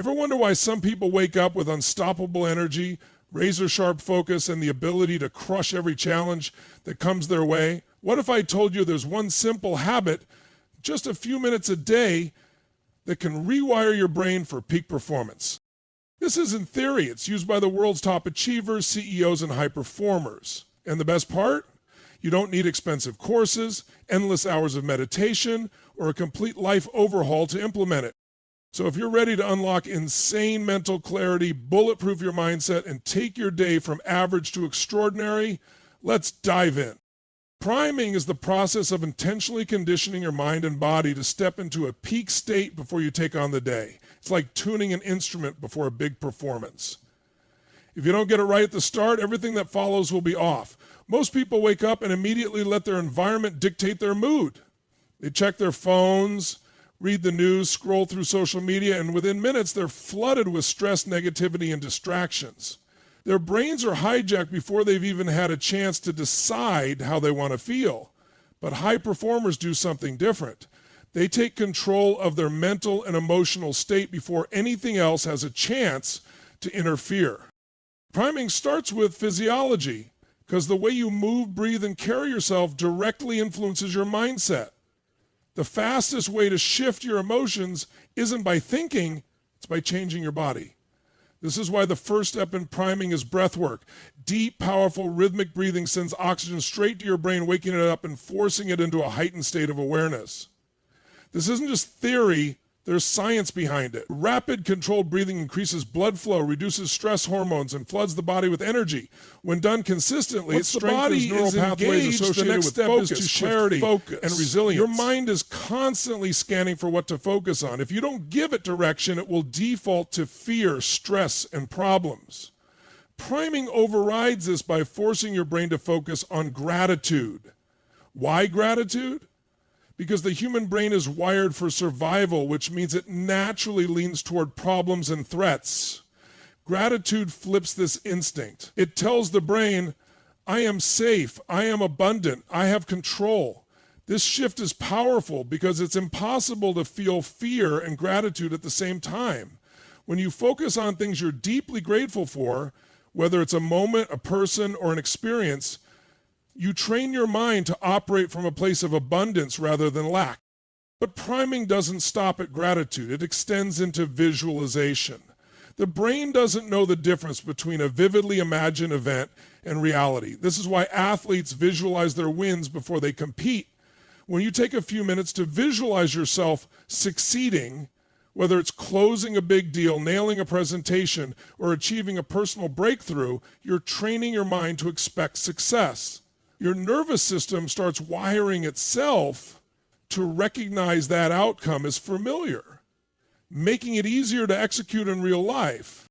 Ever wonder why some people wake up with unstoppable energy, razor-sharp focus, and the ability to crush every challenge that comes their way? What if I told you there's one simple habit, just a few minutes a day, that can rewire your brain for peak performance? This isn't theory. It's used by the world's top achievers, CEOs, and high performers. And the best part? You don't need expensive courses, endless hours of meditation, or a complete life overhaul to implement it. So if you're ready to unlock insane mental clarity, bulletproof your mindset, and take your day from average to extraordinary, let's dive in. Priming is the process of intentionally conditioning your mind and body to step into a peak state before you take on the day. It's like tuning an instrument before a big performance. If you don't get it right at the start, everything that follows will be off. Most people wake up and immediately let their environment dictate their mood. They check their phones, read the news, scroll through social media, and within minutes they're flooded with stress, negativity, and distractions. Their brains are hijacked before they've even had a chance to decide how they want to feel. But high performers do something different. They take control of their mental and emotional state before anything else has a chance to interfere. Priming starts with physiology, because the way you move, breathe, and carry yourself directly influences your mindset. The fastest way to shift your emotions isn't by thinking, it's by changing your body. This is why the first step in priming is breath work. Deep, powerful, rhythmic breathing sends oxygen straight to your brain, waking it up and forcing it into a heightened state of awareness. This isn't just theory, there's science behind it. Rapid, controlled breathing increases blood flow, reduces stress hormones, and floods the body with energy. When done consistently, it strengthens neural pathways associated with focus, clarity, and resilience. Your mind is constantly scanning for what to focus on. If you don't give it direction, it will default to fear, stress, and problems. Priming overrides this by forcing your brain to focus on gratitude. Why gratitude? Because the human brain is wired for survival, which means it naturally leans toward problems and threats. Gratitude flips this instinct. It tells the brain, I am safe, I am abundant, I have control. This shift is powerful because it's impossible to feel fear and gratitude at the same time. When you focus on things you're deeply grateful for, whether it's a moment, a person, or an experience, you train your mind to operate from a place of abundance rather than lack. But priming doesn't stop at gratitude. It extends into visualization. The brain doesn't know the difference between a vividly imagined event and reality. This is why athletes visualize their wins before they compete. When you take a few minutes to visualize yourself succeeding, whether it's closing a big deal, nailing a presentation, or achieving a personal breakthrough, you're training your mind to expect success. Your nervous system starts wiring itself to recognize that outcome as familiar, making it easier to execute in real life.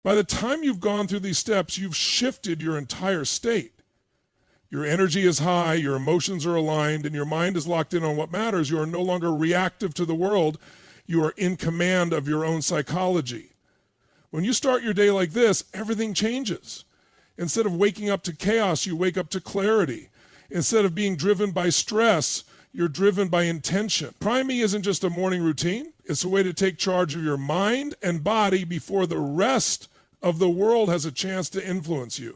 By the time you've gone through these steps, you've shifted your entire state. Your energy is high, your emotions are aligned, and your mind is locked in on what matters. You are no longer reactive to the world. You are in command of your own psychology. When you start your day like this, everything changes. Instead of waking up to chaos, you wake up to clarity. Instead of being driven by stress, you're driven by intention. Priming isn't just a morning routine. It's a way to take charge of your mind and body before the rest of the world has a chance to influence you.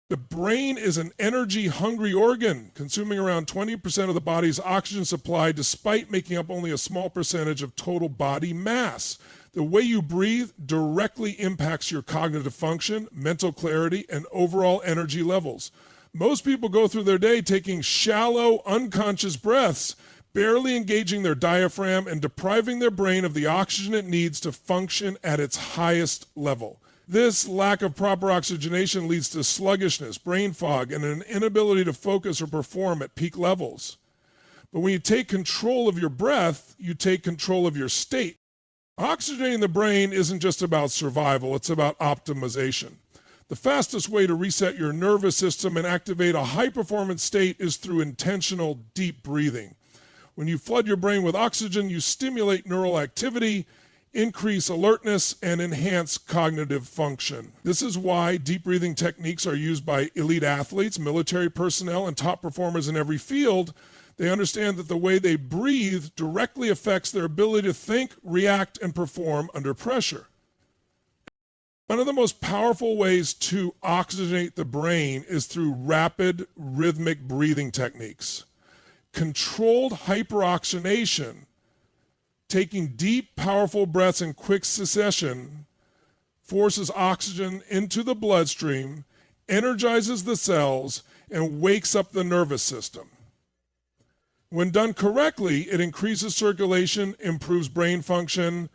The brain is an energy-hungry organ, consuming around 20% of the body's oxygen supply despite making up only a small percentage of total body mass. The way you breathe directly impacts your cognitive function, mental clarity, and overall energy levels. Most people go through their day taking shallow, unconscious breaths, barely engaging their diaphragm and depriving their brain of the oxygen it needs to function at its highest level. This lack of proper oxygenation leads to sluggishness, brain fog, and an inability to focus or perform at peak levels. But when you take control of your breath, you take control of your state. Oxygenating the brain isn't just about survival, it's about optimization. The fastest way to reset your nervous system and activate a high-performance state is through intentional deep breathing. When you flood your brain with oxygen, you stimulate neural activity, increase alertness, and enhance cognitive function. This is why deep breathing techniques are used by elite athletes, military personnel, and top performers in every field. They understand that the way they breathe directly affects their ability to think, react, and perform under pressure. One of the most powerful ways to oxygenate the brain is through rapid rhythmic breathing techniques. Controlled hyperoxygenation, taking deep, powerful breaths in quick succession, forces oxygen into the bloodstream, energizes the cells, and wakes up the nervous system. When done correctly, it increases circulation, improves brain function,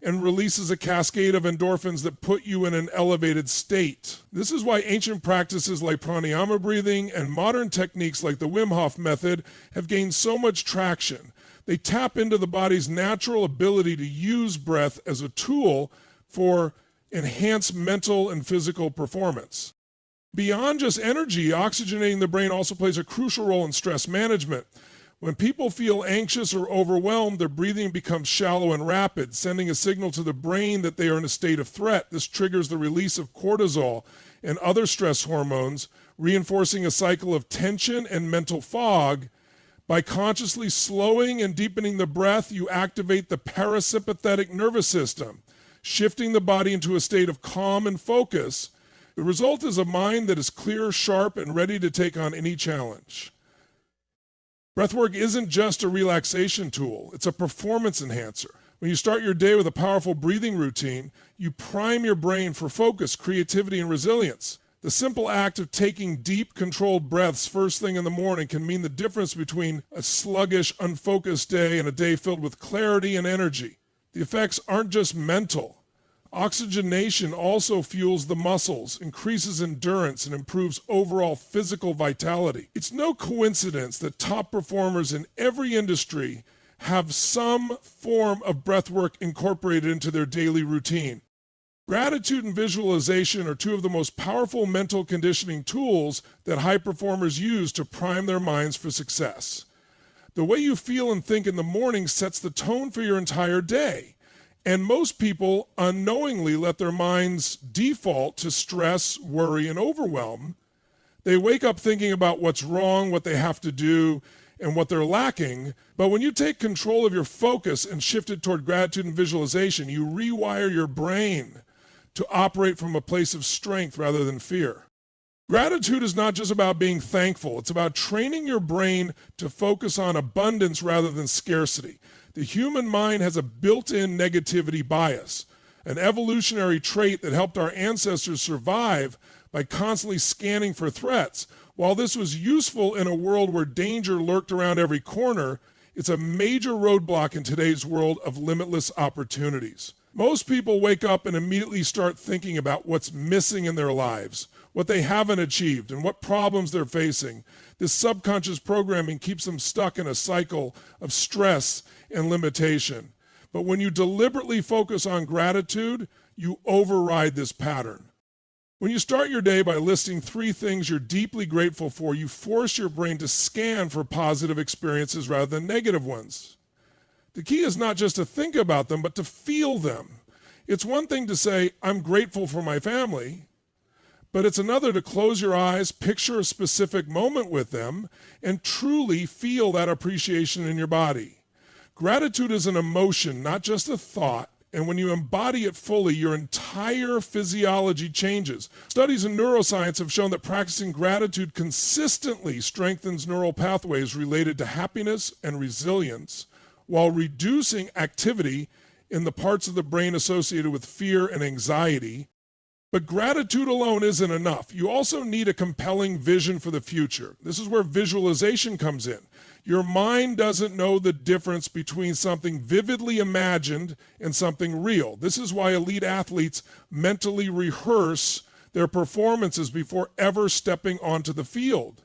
and releases a cascade of endorphins that put you in an elevated state. This is why ancient practices like pranayama breathing and modern techniques like the Wim Hof method have gained so much traction. They tap into the body's natural ability to use breath as a tool for enhanced mental and physical performance. Beyond just energy, oxygenating the brain also plays a crucial role in stress management. When people feel anxious or overwhelmed, their breathing becomes shallow and rapid, sending a signal to the brain that they are in a state of threat. This triggers the release of cortisol and other stress hormones, reinforcing a cycle of tension and mental fog. By consciously slowing and deepening the breath, you activate the parasympathetic nervous system, shifting the body into a state of calm and focus. The result is a mind that is clear, sharp, and ready to take on any challenge. Breathwork isn't just a relaxation tool, it's a performance enhancer. When you start your day with a powerful breathing routine, you prime your brain for focus, creativity, and resilience. The simple act of taking deep, controlled breaths first thing in the morning can mean the difference between a sluggish, unfocused day and a day filled with clarity and energy. The effects aren't just mental. Oxygenation also fuels the muscles, increases endurance, and improves overall physical vitality. It's no coincidence that top performers in every industry have some form of breathwork incorporated into their daily routine. Gratitude and visualization are two of the most powerful mental conditioning tools that high performers use to prime their minds for success. The way you feel and think in the morning sets the tone for your entire day. And most people unknowingly let their minds default to stress, worry, and overwhelm. They wake up thinking about what's wrong, what they have to do, and what they're lacking. But when you take control of your focus and shift it toward gratitude and visualization, you rewire your brain to operate from a place of strength rather than fear. Gratitude is not just about being thankful. It's about training your brain to focus on abundance rather than scarcity. The human mind has a built-in negativity bias, an evolutionary trait that helped our ancestors survive by constantly scanning for threats. While this was useful in a world where danger lurked around every corner, it's a major roadblock in today's world of limitless opportunities. Most people wake up and immediately start thinking about what's missing in their lives, what they haven't achieved, and what problems they're facing. This subconscious programming keeps them stuck in a cycle of stress and limitation. But when you deliberately focus on gratitude, you override this pattern. When you start your day by listing 3 things you're deeply grateful for, you force your brain to scan for positive experiences rather than negative ones. The key is not just to think about them, but to feel them. It's one thing to say, I'm grateful for my family, but it's another to close your eyes, picture a specific moment with them, and truly feel that appreciation in your body. Gratitude is an emotion, not just a thought, and when you embody it fully, your entire physiology changes. Studies in neuroscience have shown that practicing gratitude consistently strengthens neural pathways related to happiness and resilience, while reducing activity in the parts of the brain associated with fear and anxiety. But gratitude alone isn't enough. You also need a compelling vision for the future. This is where visualization comes in. Your mind doesn't know the difference between something vividly imagined and something real. This is why elite athletes mentally rehearse their performances before ever stepping onto the field.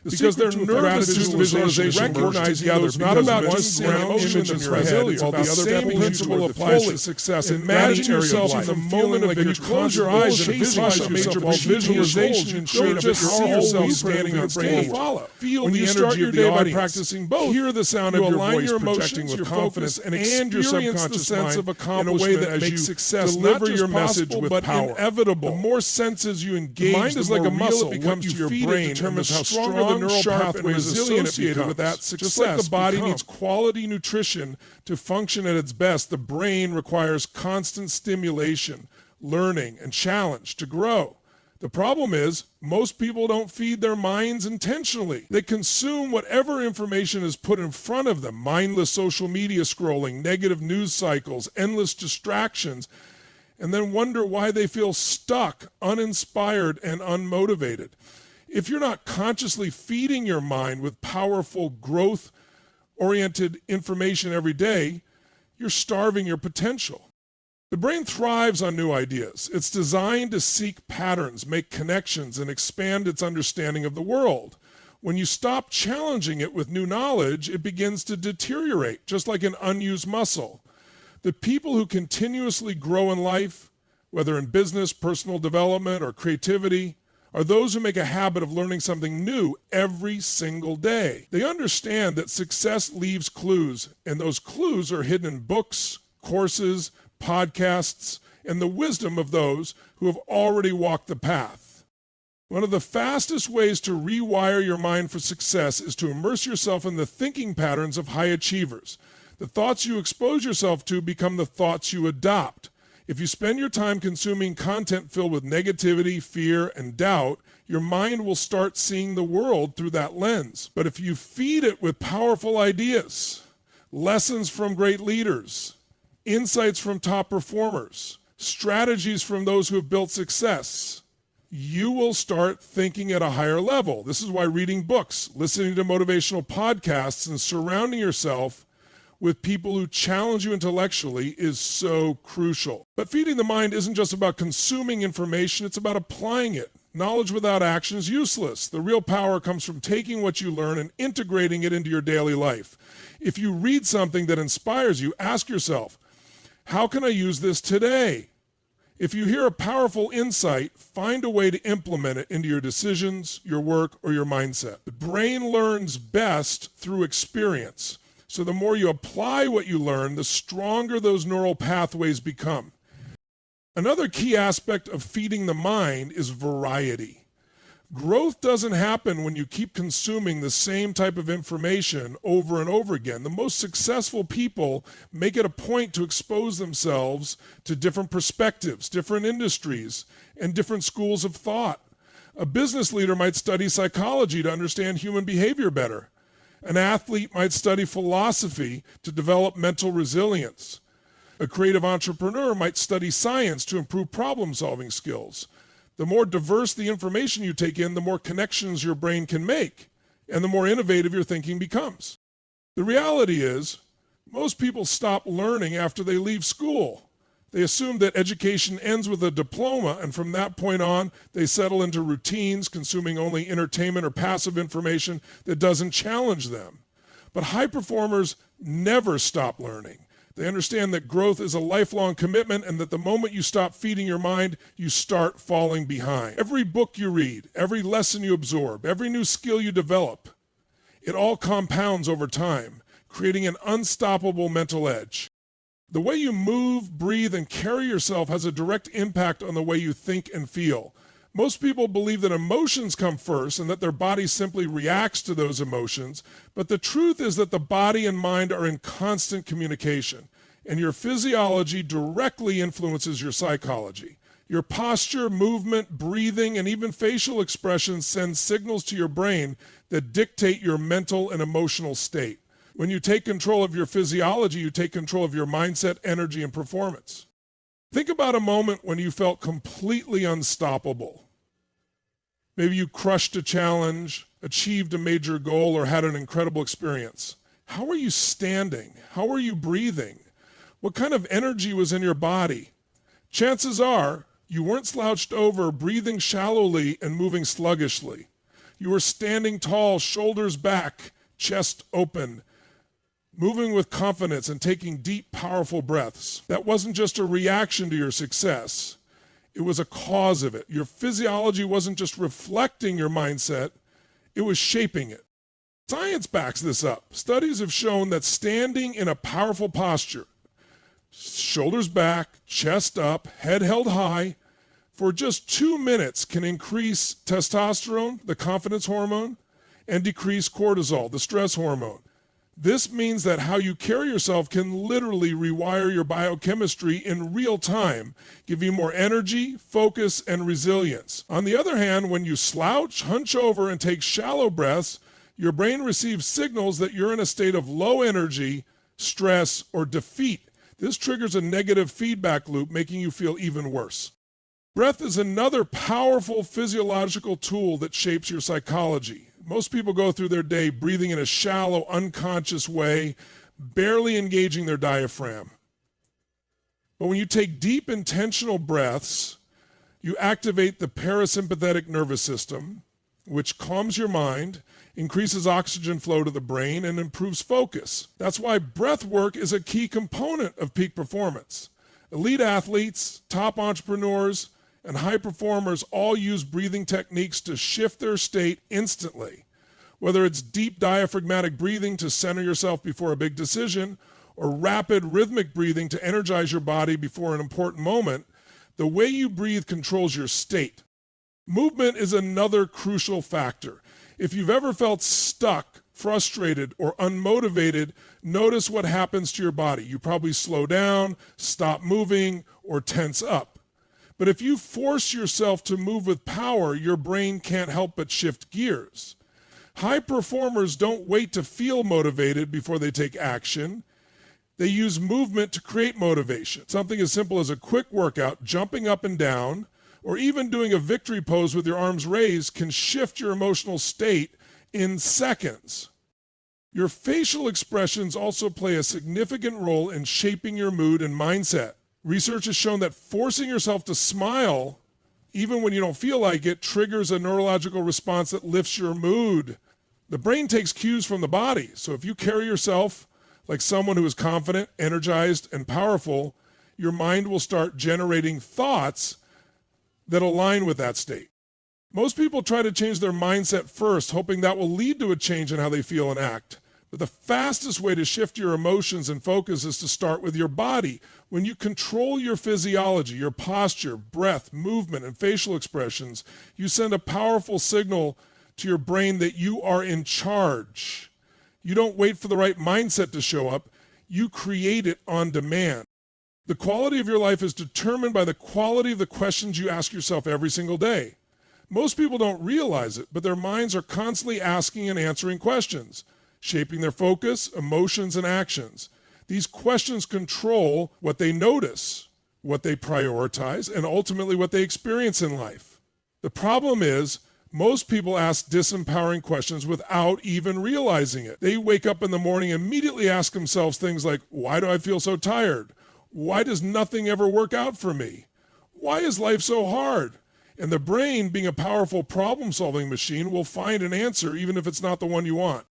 Because their nervous system visualization recognizes the other. It's not about just seeing emotions in your head. It's about the same principle applies to success. Imagine yourself in the moment of you close your eyes and visualize yourself while visualization and straight up you see yourself standing on stage. Feel the energy of the audience. By practicing both, hear the sound of your voice projecting with confidence and your subconscious mind in a way that makes success deliver your message with power. Inevitable. The more senses you engage, the mind is like a muscle. It becomes to your brain determines how strong the neural pathways associated with that success. Just like the body needs quality nutrition to function at its best, the brain requires constant stimulation, learning, and challenged to grow. The problem is, most people don't feed their minds intentionally. They consume whatever information is put in front of them: mindless social media scrolling, negative news cycles, endless distractions, and then wonder why they feel stuck, uninspired, and unmotivated. If you're not consciously feeding your mind with powerful, growth-oriented information every day, you're starving your potential. The brain thrives on new ideas. It's designed to seek patterns, make connections, and expand its understanding of the world. When you stop challenging it with new knowledge, it begins to deteriorate, just like an unused muscle. The people who continuously grow in life, whether in business, personal development, or creativity, are those who make a habit of learning something new every single day. They understand that success leaves clues, and those clues are hidden in books, courses, podcasts, and the wisdom of those who have already walked the path. One of the fastest ways to rewire your mind for success is to immerse yourself in the thinking patterns of high achievers. The thoughts you expose yourself to become the thoughts you adopt. If you spend your time consuming content filled with negativity, fear, and doubt, your mind will start seeing the world through that lens. But if you feed it with powerful ideas, lessons from great leaders, insights from top performers, strategies from those who have built success, you will start thinking at a higher level. This is why reading books, listening to motivational podcasts, and surrounding yourself with people who challenge you intellectually is so crucial. But feeding the mind isn't just about consuming information, it's about applying it. Knowledge without action is useless. The real power comes from taking what you learn and integrating it into your daily life. If you read something that inspires you, ask yourself, how can I use this today? If you hear a powerful insight, find a way to implement it into your decisions, your work, or your mindset. The brain learns best through experience. So the more you apply what you learn, the stronger those neural pathways become. Another key aspect of feeding the mind is variety. Growth doesn't happen when you keep consuming the same type of information over and over again. The most successful people make it a point to expose themselves to different perspectives, different industries, and different schools of thought. A business leader might study psychology to understand human behavior better. An athlete might study philosophy to develop mental resilience. A creative entrepreneur might study science to improve problem-solving skills. The more diverse the information you take in, the more connections your brain can make, and the more innovative your thinking becomes. The reality is, most people stop learning after they leave school. They assume that education ends with a diploma, and from that point on, they settle into routines, consuming only entertainment or passive information that doesn't challenge them. But high performers never stop learning. They understand that growth is a lifelong commitment, and that the moment you stop feeding your mind, you start falling behind. Every book you read, every lesson you absorb, every new skill you develop, it all compounds over time, creating an unstoppable mental edge. The way you move, breathe, and carry yourself has a direct impact on the way you think and feel. Most people believe that emotions come first and that their body simply reacts to those emotions, but the truth is that the body and mind are in constant communication, and your physiology directly influences your psychology. Your posture, movement, breathing, and even facial expressions send signals to your brain that dictate your mental and emotional state. When you take control of your physiology, you take control of your mindset, energy, and performance. Think about a moment when you felt completely unstoppable. Maybe you crushed a challenge, achieved a major goal, or had an incredible experience. How are you standing? How are you breathing? What kind of energy was in your body? Chances are you weren't slouched over, breathing shallowly and moving sluggishly. You were standing tall, shoulders back, chest open, moving with confidence and taking deep, powerful breaths. That wasn't just a reaction to your success. It was a cause of it. Your physiology wasn't just reflecting your mindset, it was shaping it. Science backs this up. Studies have shown that standing in a powerful posture, shoulders back, chest up, head held high, for just 2 minutes can increase testosterone, the confidence hormone, and decrease cortisol, the stress hormone. This means that how you carry yourself can literally rewire your biochemistry in real time, give you more energy, focus, and resilience. On the other hand, when you slouch, hunch over, and take shallow breaths, your brain receives signals that you're in a state of low energy, stress, or defeat. This triggers a negative feedback loop, making you feel even worse. Breath is another powerful physiological tool that shapes your psychology. Most people go through their day breathing in a shallow, unconscious way, barely engaging their diaphragm. But when you take deep, intentional breaths, you activate the parasympathetic nervous system, which calms your mind, increases oxygen flow to the brain, and improves focus. That's why breath work is a key component of peak performance. Elite athletes, top entrepreneurs, and high performers all use breathing techniques to shift their state instantly. Whether it's deep diaphragmatic breathing to center yourself before a big decision, or rapid rhythmic breathing to energize your body before an important moment, the way you breathe controls your state. Movement is another crucial factor. If you've ever felt stuck, frustrated, or unmotivated, notice what happens to your body. You probably slow down, stop moving, or tense up. But if you force yourself to move with power, your brain can't help but shift gears. High performers don't wait to feel motivated before they take action. They use movement to create motivation. Something as simple as a quick workout, jumping up and down, or even doing a victory pose with your arms raised can shift your emotional state in seconds. Your facial expressions also play a significant role in shaping your mood and mindset. Research has shown that forcing yourself to smile, even when you don't feel like it, triggers a neurological response that lifts your mood. The brain takes cues from the body, so if you carry yourself like someone who is confident, energized, and powerful, your mind will start generating thoughts that align with that state. Most people try to change their mindset first, hoping that will lead to a change in how they feel and act. But the fastest way to shift your emotions and focus is to start with your body. When you control your physiology, your posture, breath, movement, and facial expressions, you send a powerful signal to your brain that you are in charge. You don't wait for the right mindset to show up. You create it on demand. The quality of your life is determined by the quality of the questions you ask yourself every single day. Most people don't realize it, but their minds are constantly asking and answering questions, shaping their focus, emotions, and actions. These questions control what they notice, what they prioritize, and ultimately what they experience in life. The problem is, most people ask disempowering questions without even realizing it. They wake up in the morning and immediately ask themselves things like, why do I feel so tired? Why does nothing ever work out for me? Why is life so hard? And the brain, being a powerful problem-solving machine, will find an answer even if it's not the one you want.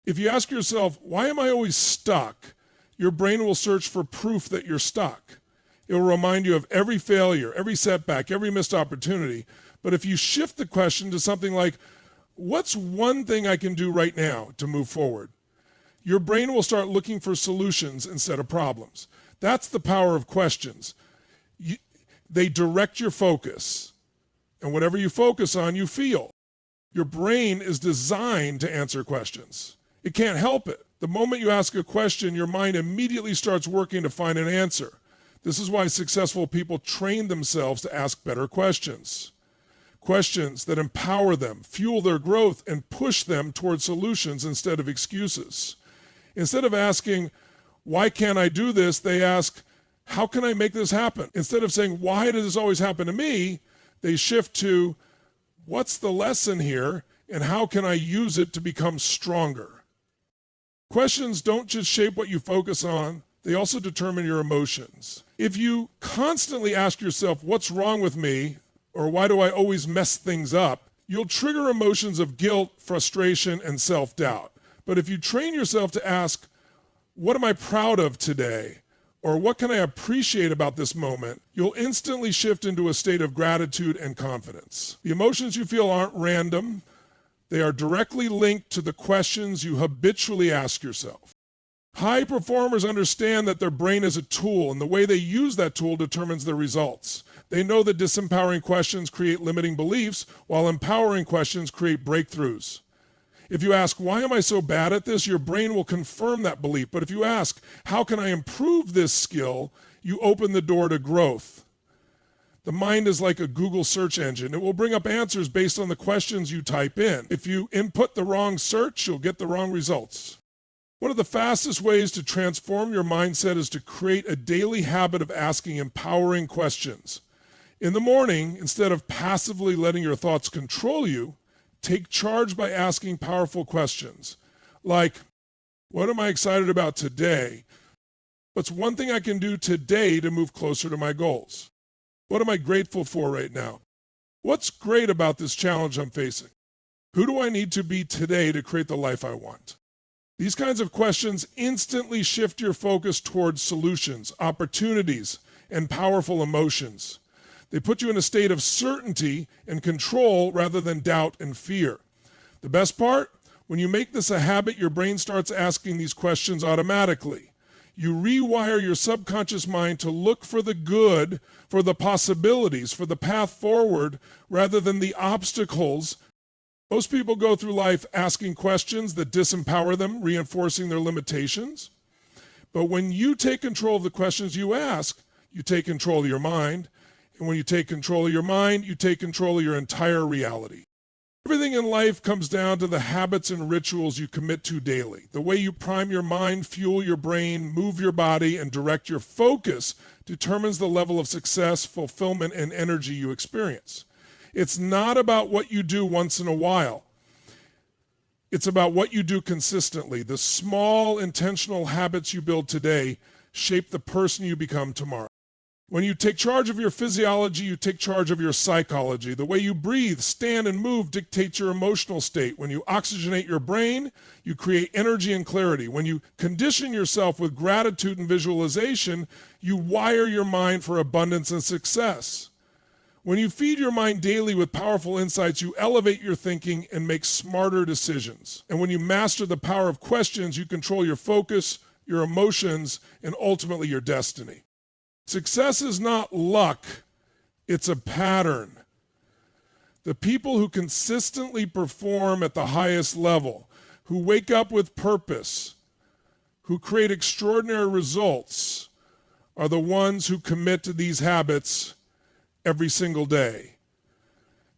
If you ask yourself, why am I always stuck? Your brain will search for proof that you're stuck. It will remind you of every failure, every setback, every missed opportunity. But if you shift the question to something like, what's one thing I can do right now to move forward? Your brain will start looking for solutions instead of problems. That's the power of questions. They direct your focus. And whatever you focus on, you feel. Your brain is designed to answer questions. It can't help it. The moment you ask a question, your mind immediately starts working to find an answer. This is why successful people train themselves to ask better questions. Questions that empower them, fuel their growth, and push them toward solutions instead of excuses. Instead of asking, why can't I do this? They ask, how can I make this happen? Instead of saying, why does this always happen to me? They shift to, what's the lesson here, and how can I use it to become stronger? Questions don't just shape what you focus on, they also determine your emotions. If you constantly ask yourself, what's wrong with me, or why do I always mess things up, you'll trigger emotions of guilt, frustration, and self-doubt. But if you train yourself to ask, what am I proud of today? Or what can I appreciate about this moment? You'll instantly shift into a state of gratitude and confidence. The emotions you feel aren't random. They are directly linked to the questions you habitually ask yourself. High performers understand that their brain is a tool, and the way they use that tool determines their results. They know that disempowering questions create limiting beliefs, while empowering questions create breakthroughs. If you ask, why am I so bad at this? Your brain will confirm that belief. But if you ask, how can I improve this skill? You open the door to growth. The mind is like a Google search engine. It will bring up answers based on the questions you type in. If you input the wrong search, you'll get the wrong results. One of the fastest ways to transform your mindset is to create a daily habit of asking empowering questions. In the morning, instead of passively letting your thoughts control you, take charge by asking powerful questions. Like, what am I excited about today? What's one thing I can do today to move closer to my goals? What am I grateful for right now? What's great about this challenge I'm facing? Who do I need to be today to create the life I want? These kinds of questions instantly shift your focus towards solutions, opportunities, and powerful emotions. They put you in a state of certainty and control rather than doubt and fear. The best part? When you make this a habit, your brain starts asking these questions automatically. You rewire your subconscious mind to look for the good, for the possibilities, for the path forward, rather than the obstacles. Most people go through life asking questions that disempower them, reinforcing their limitations. But when you take control of the questions you ask, you take control of your mind. And when you take control of your mind, you take control of your entire reality. Everything in life comes down to the habits and rituals you commit to daily. The way you prime your mind, fuel your brain, move your body, and direct your focus determines the level of success, fulfillment, and energy you experience. It's not about what you do once in a while. It's about what you do consistently. The small, intentional habits you build today shape the person you become tomorrow. When you take charge of your physiology, you take charge of your psychology. The way you breathe, stand, and move dictates your emotional state. When you oxygenate your brain, you create energy and clarity. When you condition yourself with gratitude and visualization, you wire your mind for abundance and success. When you feed your mind daily with powerful insights, you elevate your thinking and make smarter decisions. And when you master the power of questions, you control your focus, your emotions, and ultimately your destiny. Success is not luck, it's a pattern. The people who consistently perform at the highest level, who wake up with purpose, who create extraordinary results, are the ones who commit to these habits every single day.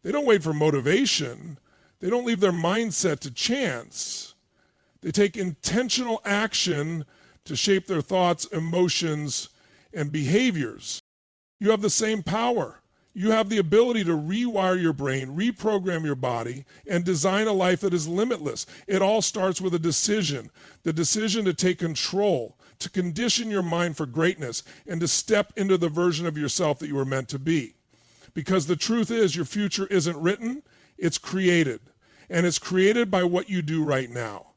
They don't wait for motivation. They don't leave their mindset to chance. They take intentional action to shape their thoughts, emotions, and behaviors. You have the same power. You have the ability to rewire your brain, reprogram your body, and design a life that is limitless. It all starts with a decision, the decision to take control, to condition your mind for greatness, and to step into the version of yourself that you were meant to be. Because the truth is, your future isn't written, it's created. And it's created by what you do right now.